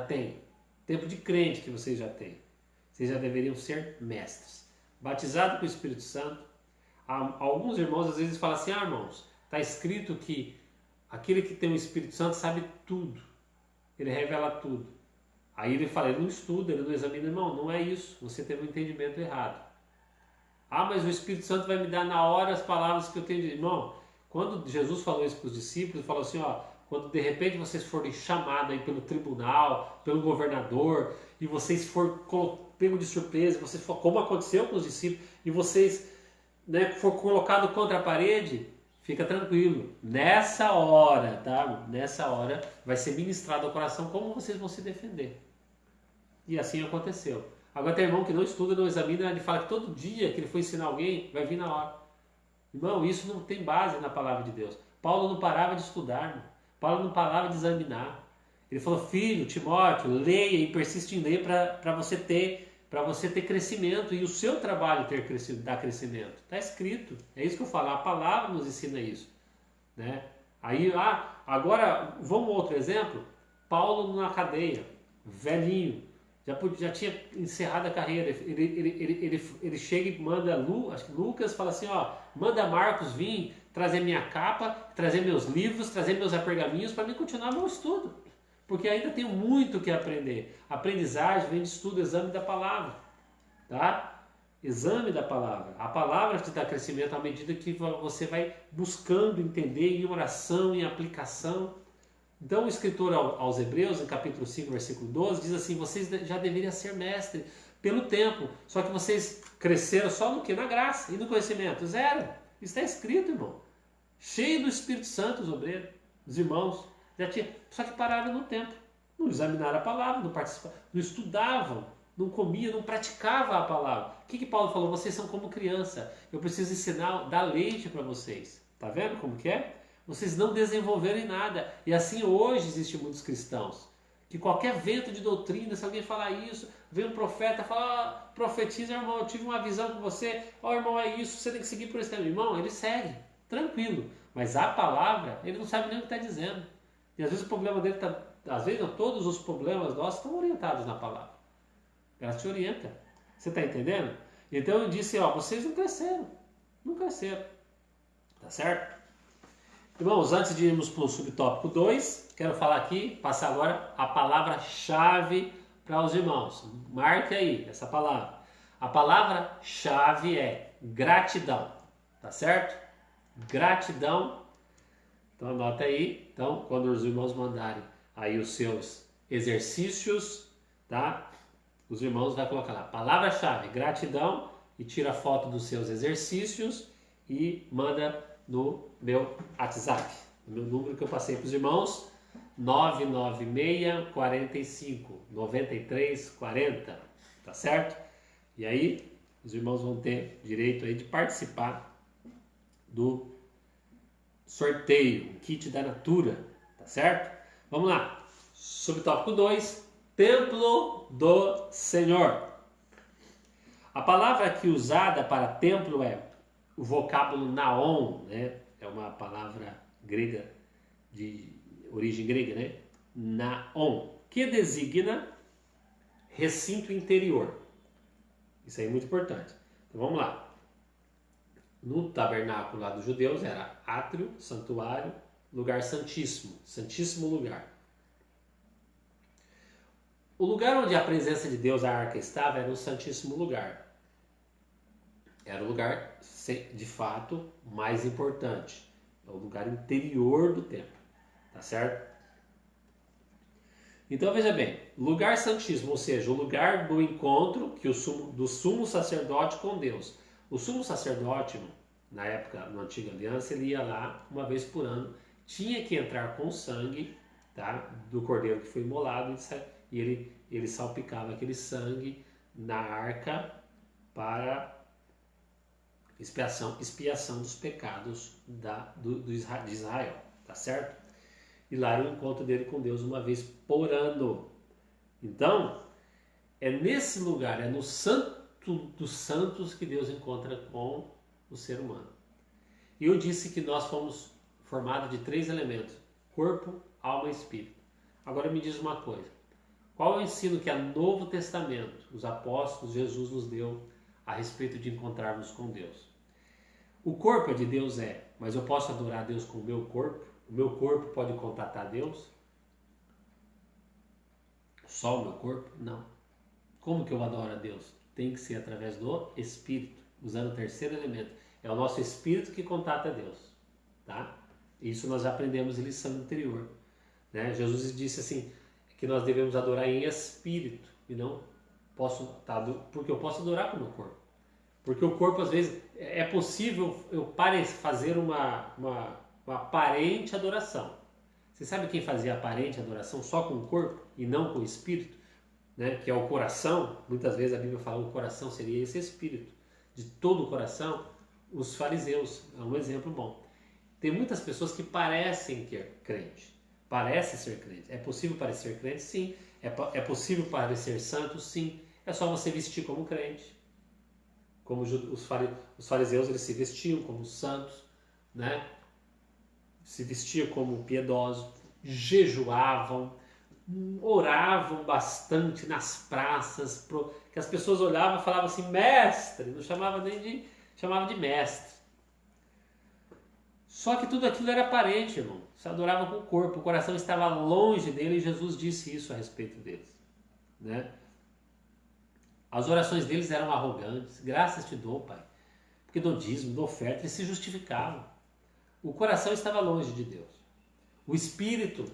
têm, tempo de crente que vocês já têm, vocês já deveriam ser mestres. Batizado com o Espírito Santo. Alguns irmãos às vezes falam assim, irmãos, está escrito que aquele que tem o Espírito Santo sabe tudo. Ele revela tudo. Aí ele fala, ele não estuda, ele não examina. Irmão, não é isso. Você teve um entendimento errado. Mas o Espírito Santo vai me dar na hora as palavras que eu tenho de... Irmão, quando Jesus falou isso para os discípulos, ele falou assim, ó, quando de repente vocês forem chamados aí pelo tribunal, pelo governador, e vocês forem pegos de surpresa, vocês for, como aconteceu com os discípulos, e vocês, né, for colocado contra a parede, fica tranquilo. Nessa hora, tá? Nessa hora vai ser ministrado ao coração como vocês vão se defender. E assim aconteceu. Agora tem irmão que não estuda, não examina, ele fala que todo dia que ele for ensinar alguém, vai vir na hora. Irmão, isso não tem base na palavra de Deus. Paulo não parava de estudar, irmão. Paulo não parava de examinar. Ele falou, filho, Timóteo, leia e persiste em ler para você ter crescimento e o seu trabalho dar crescimento. Está escrito. É isso que eu falo. A palavra nos ensina isso. Né? Aí, agora, vamos outro exemplo. Paulo na cadeia, velhinho, já tinha encerrado a carreira. Ele chega e manda, acho que Lucas fala assim, ó, manda Marcos vir trazer minha capa, trazer meus livros, trazer meus pergaminhos para mim continuar meu estudo. Porque ainda tenho muito que aprender. Aprendizagem vem de estudo, exame da palavra. Tá? Exame da palavra. A palavra te dá crescimento à medida que você vai buscando entender em oração, em aplicação. Então o escritor aos Hebreus, em capítulo 5, versículo 12, diz assim, vocês já deveriam ser mestres pelo tempo, só que vocês cresceram só no quê? Na graça e no conhecimento. Zero. Isso está escrito, irmão. Cheio do Espírito Santo, os obreiros, os irmãos. Só que pararam no tempo. Não examinaram a palavra, não participavam, não estudavam, não comiam, não praticavam a palavra. O que Paulo falou? Vocês são como criança. Eu preciso ensinar, dar leite para vocês. Tá vendo como que é? Vocês não desenvolveram em nada. E assim hoje existem muitos cristãos. Que qualquer vento de doutrina, se alguém falar isso, vem um profeta, fala, profetiza, irmão, eu tive uma visão com você, irmão, é isso, você tem que seguir por esse caminho. Irmão, ele segue, tranquilo. Mas a palavra, ele não sabe nem o que está dizendo. E às vezes o problema dele está, às vezes não, todos os problemas nossos estão orientados na palavra. Ela te orienta. Você está entendendo? Então eu disse, vocês não cresceram. Não cresceram. Tá certo? Irmãos, antes de irmos para o subtópico 2, quero falar aqui, passar agora a palavra-chave para os irmãos. Marque aí essa palavra. A palavra-chave é gratidão. Tá certo? Gratidão. Então anota aí. Então, quando os irmãos mandarem aí os seus exercícios, tá? Os irmãos vão colocar lá, palavra-chave, gratidão, e tira a foto dos seus exercícios e manda no meu WhatsApp. O meu número que eu passei para os irmãos, 996 45 93 40, tá certo? E aí, os irmãos vão ter direito aí de participar do sorteio, o kit da Natura, tá certo? Vamos lá, subtópico 2, Templo do Senhor. A palavra aqui usada para templo é o vocábulo naon, né? É uma palavra grega, de origem grega, né? Naon, que designa recinto interior. Isso aí é muito importante. Então vamos lá. no tabernáculo lá dos judeus era átrio, santuário, lugar santíssimo, santíssimo lugar. O lugar onde a presença de Deus, a arca, estava era o santíssimo lugar. Era o lugar, de fato, mais importante. É o lugar interior do templo. Tá certo? Então veja bem, lugar santíssimo, ou seja, o lugar do encontro do sumo sacerdote com Deus. O sumo sacerdote, na época, na antiga aliança, ele ia lá uma vez por ano, tinha que entrar com sangue, tá, do cordeiro que foi imolado, e ele salpicava aquele sangue na arca para expiação dos pecados de Israel, tá certo? E lá era o encontro dele com Deus uma vez por ano. Então, é nesse lugar, é no santo dos santos que Deus encontra com o ser humano. E eu disse que nós fomos formados de 3 elementos: corpo, alma e espírito. Agora me diz uma coisa: qual é o ensino que o Novo Testamento, os apóstolos, Jesus nos deu a respeito de encontrarmos com Deus? O corpo é de Deus, mas eu posso adorar a Deus com o meu corpo? O meu corpo pode contatar Deus? Só o meu corpo? Não. Como que eu adoro a Deus? Tem que ser através do Espírito, usando o terceiro elemento. É o nosso Espírito que contata Deus. Tá? Isso nós já aprendemos em lição anterior. Né? Jesus disse assim, que nós devemos adorar em Espírito, e não porque eu posso adorar com o meu corpo. Porque o corpo, às vezes, é possível eu fazer uma aparente adoração. Você sabe quem fazia aparente adoração só com o corpo e não com o espírito? Né? Que é o coração. Muitas vezes a Bíblia fala que o coração seria esse espírito. De todo o coração, os fariseus é um exemplo bom. Tem muitas pessoas que parecem ter crente. Parece ser crente. É possível parecer crente? Sim. É possível parecer santo? Sim. É só você vestir como crente. Como os fariseus, eles se vestiam como santos, né? Se vestiam como piedosos, jejuavam, oravam bastante nas praças, que as pessoas olhavam e falavam assim, mestre, não chamava chamava de mestre. Só que tudo aquilo era aparente, irmão. Se adorava com o corpo, o coração estava longe dele e Jesus disse isso a respeito deles, né? As orações deles eram arrogantes. Graças te dou, Pai, porque do dízimo, da oferta, eles se justificavam. O coração estava longe de Deus. O espírito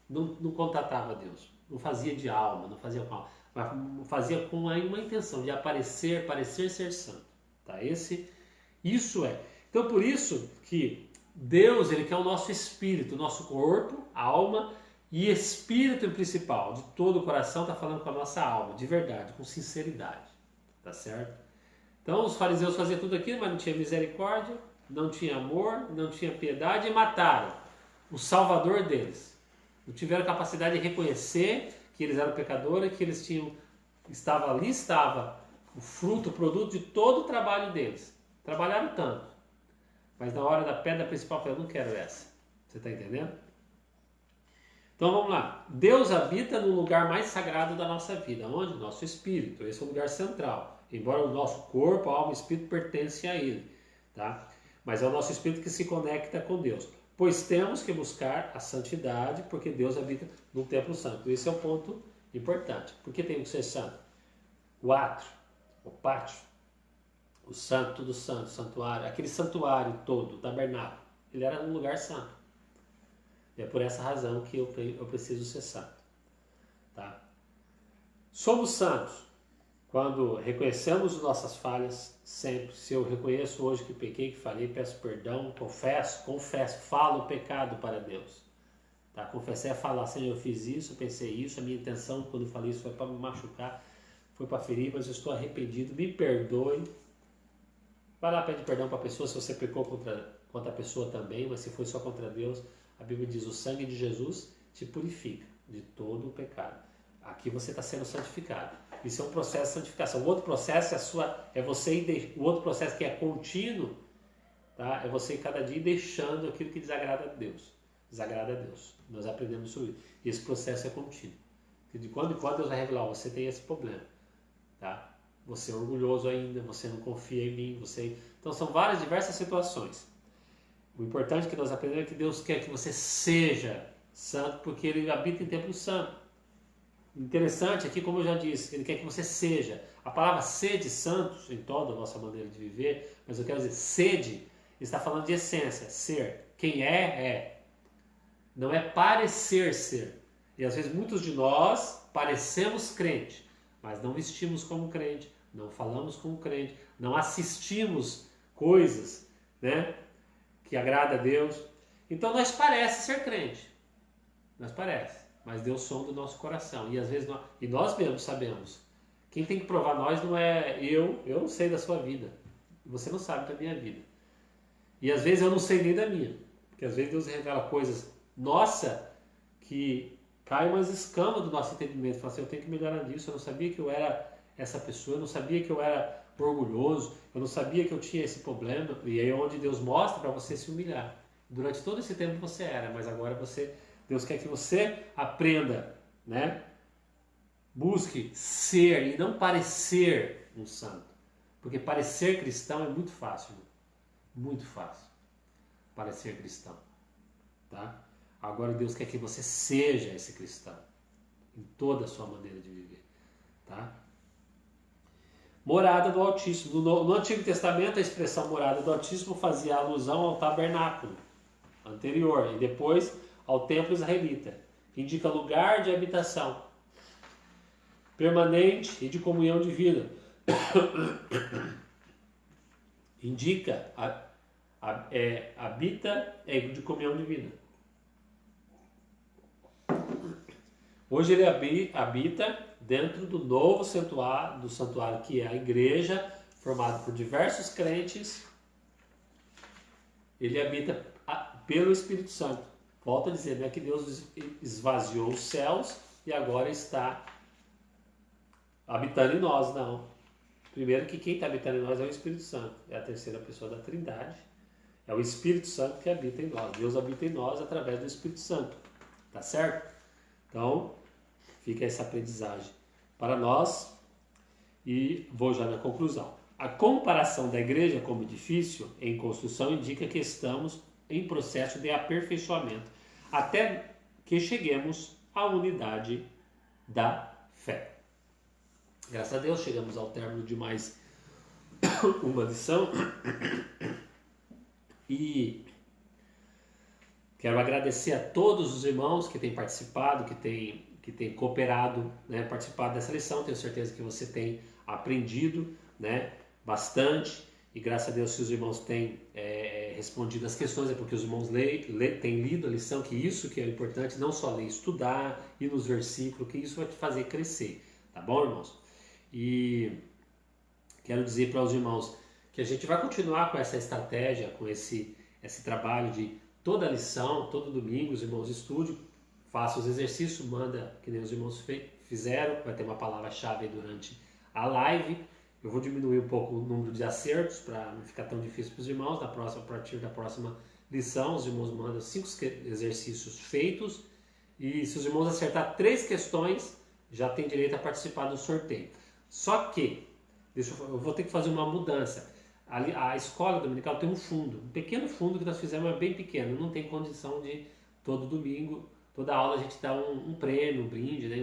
não contatava Deus. Não fazia de alma, não fazia com alma, mas fazia com uma intenção de parecer ser santo. Tá? Isso é. Então por isso que Deus, ele quer o nosso espírito, o nosso corpo, alma e espírito principal. De todo o coração está falando com a nossa alma, de verdade, com sinceridade. Tá certo? Então os fariseus faziam tudo aquilo, mas não tinha misericórdia, não tinha amor, não tinha piedade e mataram o Salvador deles. Não tiveram capacidade de reconhecer que eles eram pecadores, que eles estava o fruto, o produto de todo o trabalho deles. Trabalharam tanto, mas na hora da pedra principal, eu não quero essa. Você está entendendo? Então vamos lá. Deus habita no lugar mais sagrado da nossa vida. Onde? Nosso espírito. Esse é o lugar central. Embora o nosso corpo, alma e espírito pertencem a ele. Tá? Mas é o nosso espírito que se conecta com Deus. Pois temos que buscar a santidade, porque Deus habita no templo santo. Esse é um ponto importante. Por que tem que ser santo? O átrio, o pátio, o santo do santo, santuário, aquele santuário todo, o tabernáculo, ele era um lugar santo. E é por essa razão que eu preciso ser santo. Tá? Somos santos quando reconhecemos nossas falhas, sempre. Se eu reconheço hoje que pequei, que falei, peço perdão, confesso, falo o pecado para Deus. Tá? Confessar é falar, Senhor, eu fiz isso, eu pensei isso, a minha intenção quando eu falei isso foi para me machucar, foi para ferir, mas eu estou arrependido, me perdoe. Vai lá, pede perdão para a pessoa se você pecou contra a pessoa também, mas se foi só contra Deus, a Bíblia diz, o sangue de Jesus te purifica de todo o pecado. Aqui você está sendo santificado. Isso é um processo de santificação. O outro processo o outro processo que é contínuo, tá? É você cada dia deixando aquilo que desagrada a Deus. Nós aprendemos sobre isso. Esse processo é contínuo. De quando em quando Deus vai revelar, você tem esse problema, tá? você é orgulhoso ainda, você não confia em mim, Então são várias, diversas situações. O importante que nós aprendemos é que Deus quer que você seja santo, porque Ele habita em templo santo. Interessante aqui, como eu já disse, Ele quer que você seja. A palavra sede santos, em toda a nossa maneira de viver, mas eu quero dizer, sede, está falando de essência, ser. Quem é. Não é parecer ser. E às vezes muitos de nós parecemos crente, mas não vestimos como crente, não falamos como crente, não assistimos coisas, né, que agrada a Deus. Então nós parece ser crente, mas Deus sonda o nosso coração. E às vezes nós mesmos sabemos. Quem tem que provar nós não é eu não sei da sua vida, você não sabe da minha vida. E às vezes eu não sei nem da minha, porque às vezes Deus revela coisas nossa que cai umas escamas do nosso entendimento. Fala assim, eu tenho que melhorar nisso, eu não sabia que eu era essa pessoa, eu não sabia que eu era orgulhoso, eu não sabia que eu tinha esse problema. E aí é onde Deus mostra para você se humilhar. Durante todo esse tempo você era, mas agora Deus quer que você aprenda, né? Busque ser e não parecer um santo. Porque parecer cristão é muito fácil, muito fácil parecer cristão, tá? Agora Deus quer que você seja esse cristão em toda a sua maneira de viver, tá? Morada do Altíssimo. No Antigo Testamento a expressão morada do Altíssimo fazia alusão ao tabernáculo anterior e depois ao templo israelita. Indica lugar de habitação permanente e de comunhão divina. Indica habita de comunhão divina. Hoje ele habita dentro do novo santuário, do santuário que é a igreja, formado por diversos crentes. Ele habita pelo Espírito Santo. Volto a dizer, não é que Deus esvaziou os céus e agora está habitando em nós, não. Primeiro que quem está habitando em nós é o Espírito Santo, é a terceira pessoa da Trindade. É o Espírito Santo que habita em nós. Deus habita em nós através do Espírito Santo. Tá certo? Então, fica essa aprendizagem para nós e vou já na conclusão. A comparação da igreja como edifício em construção indica que estamos em processo de aperfeiçoamento até que cheguemos à unidade da fé. Graças a Deus chegamos ao término de mais uma lição e quero agradecer a todos os irmãos que têm participado, que têm cooperado, né, participado dessa lição. Tenho certeza que você tem aprendido, né, bastante. E graças a Deus, se os irmãos têm respondido as questões, é porque os irmãos têm lido a lição, que isso que é importante, não só ler, estudar, ir nos versículos, que isso vai te fazer crescer. Tá bom, irmãos? E quero dizer para os irmãos que a gente vai continuar com essa estratégia, com esse trabalho de toda a lição, todo domingo, os irmãos estudem, façam os exercícios, manda que nem os irmãos fizeram, vai ter uma palavra-chave durante a live. Eu vou diminuir um pouco o número de acertos para não ficar tão difícil para os irmãos. A partir da próxima lição, os irmãos mandam 5 exercícios feitos e se os irmãos acertar 3 questões, já tem direito a participar do sorteio. Só que, eu vou ter que fazer uma mudança. A escola dominical tem um fundo, um pequeno fundo que nós fizemos, é bem pequeno, não tem condição de todo domingo, toda aula a gente dá um prêmio, um brinde, né?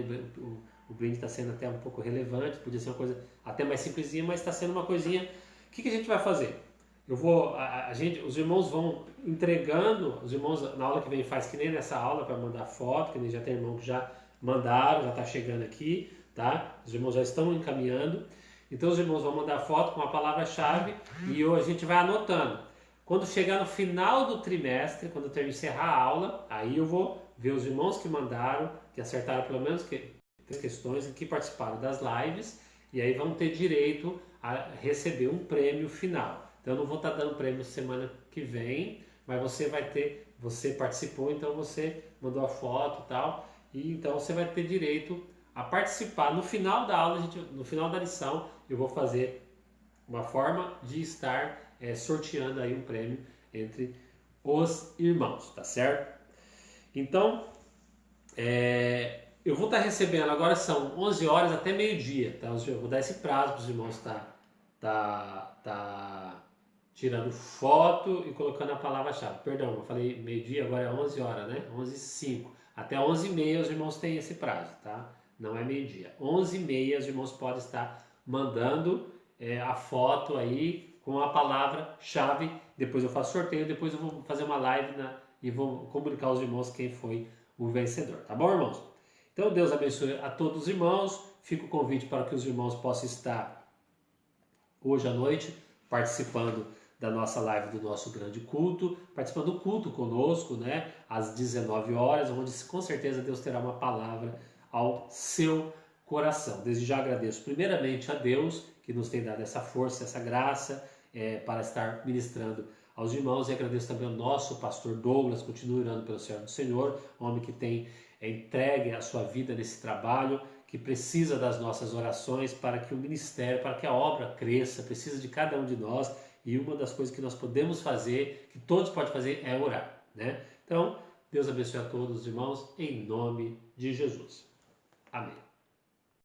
O brinde está sendo até um pouco relevante, podia ser uma coisa até mais simplesinha, mas está sendo uma coisinha. O que a gente vai fazer? Os irmãos vão entregando, os irmãos na aula que vem faz que nem nessa aula para mandar foto, que nem já tem irmão que já mandaram, já está chegando aqui, tá? Os irmãos já estão encaminhando. Então os irmãos vão mandar foto com a palavra-chave e a gente vai anotando. Quando chegar no final do trimestre, quando eu encerrar a aula, aí eu vou ver os irmãos que mandaram, que acertaram pelo menos 3 questões e que participaram das lives, e aí vão ter direito a receber um prêmio final. Então eu não vou estar dando prêmio semana que vem, mas você participou, então você mandou a foto e tal, e então você vai ter direito a participar. No final da aula, no final da lição, eu vou fazer uma forma de estar sorteando aí um prêmio entre os irmãos, tá certo? Então, Eu vou estar recebendo, agora são 11 horas até meio-dia, tá? Eu vou dar esse prazo para os irmãos tá tirando foto e colocando a palavra-chave. Perdão, eu falei meio-dia, agora é 11 horas, né? 11h05. Até 11h30 os irmãos têm esse prazo, tá? Não é meio-dia. 11h30 os irmãos podem estar mandando a foto aí com a palavra-chave. Depois eu faço sorteio, depois eu vou fazer uma live e vou comunicar aos irmãos quem foi o vencedor. Tá bom, irmãos? Então Deus abençoe a todos os irmãos. Fica o convite para que os irmãos possam estar hoje à noite participando da nossa live do nosso grande culto, participando do culto conosco, né, às 19 horas, onde com certeza Deus terá uma palavra ao seu coração. Desde já agradeço primeiramente a Deus que nos tem dado essa força, essa graça para estar ministrando aos irmãos, e agradeço também ao nosso pastor Douglas, continue orando pelo servo do Senhor, homem que tem entregue a sua vida nesse trabalho, que precisa das nossas orações para que o ministério, para que a obra cresça, precisa de cada um de nós. E uma das coisas que nós podemos fazer, que todos podem fazer, é orar, né? Então, Deus abençoe a todos os irmãos, em nome de Jesus. Amém.